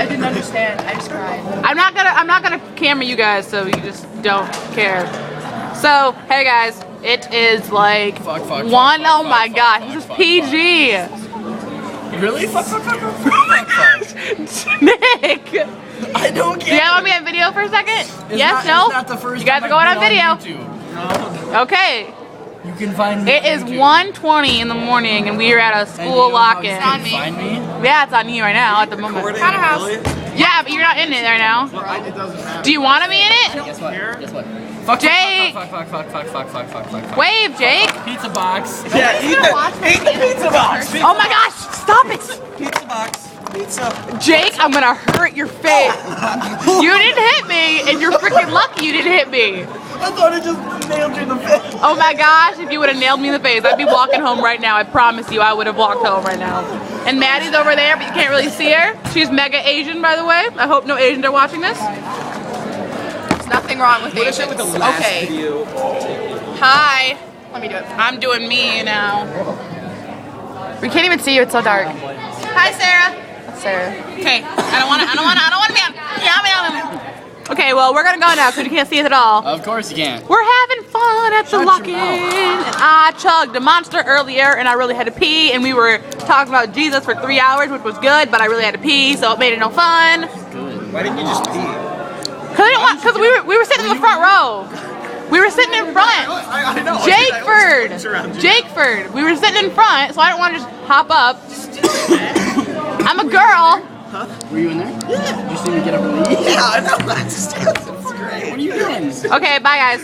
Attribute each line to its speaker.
Speaker 1: I didn't understand. I just cried.
Speaker 2: I'm not gonna camera you guys, so you just don't care. So, hey guys, it is like oh my god, this is PG.
Speaker 3: Really? Fuck.
Speaker 2: Nick!
Speaker 3: I don't care.
Speaker 2: Do you want me on video for a second? Yes,
Speaker 3: It's
Speaker 2: no?
Speaker 3: not the first
Speaker 2: You guys are
Speaker 3: time
Speaker 2: going
Speaker 3: I've
Speaker 2: on
Speaker 3: been
Speaker 2: video.
Speaker 3: YouTube.
Speaker 2: Okay.
Speaker 3: You can find me.
Speaker 2: It is 1:20 in the morning and we are at a
Speaker 3: And
Speaker 2: school
Speaker 3: you know how
Speaker 2: lock-in.
Speaker 3: you can find me?
Speaker 2: Yeah, it's on you right now at the moment.
Speaker 1: Kind of house.
Speaker 2: Yeah, but you're not in it right now.
Speaker 4: It doesn't matter.
Speaker 2: Do you want to be in it?
Speaker 3: Guess what? Fuck.
Speaker 2: Jake!
Speaker 3: Fuck.
Speaker 2: Wave, Jake!
Speaker 3: Pizza box.
Speaker 4: Yeah, eat the pizza box.
Speaker 2: Oh my gosh, stop it!
Speaker 4: Pizza box. Pizza.
Speaker 2: Jake, I'm gonna hurt your face. You didn't hit me, and you're freaking lucky you didn't hit me.
Speaker 4: I thought it just nailed you in the face.
Speaker 2: Oh my gosh, if you would have nailed me in the face, I'd be walking home right now. I promise you, I would have walked home right now. And Maddie's over there, but you can't really see her. She's mega Asian, by the way. I hope no Asians are watching this.
Speaker 1: There's nothing wrong with Asians. Okay. Hi. Let me do it.
Speaker 2: I'm doing me now.
Speaker 1: We can't even see you. It's so dark. Hi, Sarah. That's Sarah.
Speaker 2: Okay, I don't want to be on. Yeah. Okay, well, we're gonna go now because you can't see us at all.
Speaker 3: Of course you can.
Speaker 2: We're having fun at the lock-in. I chugged a Monster earlier and I really had to pee, and we were talking about Jesus for 3 hours, which was good, but I really had to pee, so it made it no fun.
Speaker 4: Why didn't you just pee?
Speaker 2: Because we were sitting in the front row. We were sitting in front.
Speaker 4: I know.
Speaker 2: Jakeford. We were sitting in front, so I didn't want to just hop up. I'm a girl.
Speaker 3: Were you in there? Yeah. Did you see me get up and leave?
Speaker 4: Yeah, I know. That's great.
Speaker 3: What are you doing?
Speaker 2: Okay, bye guys.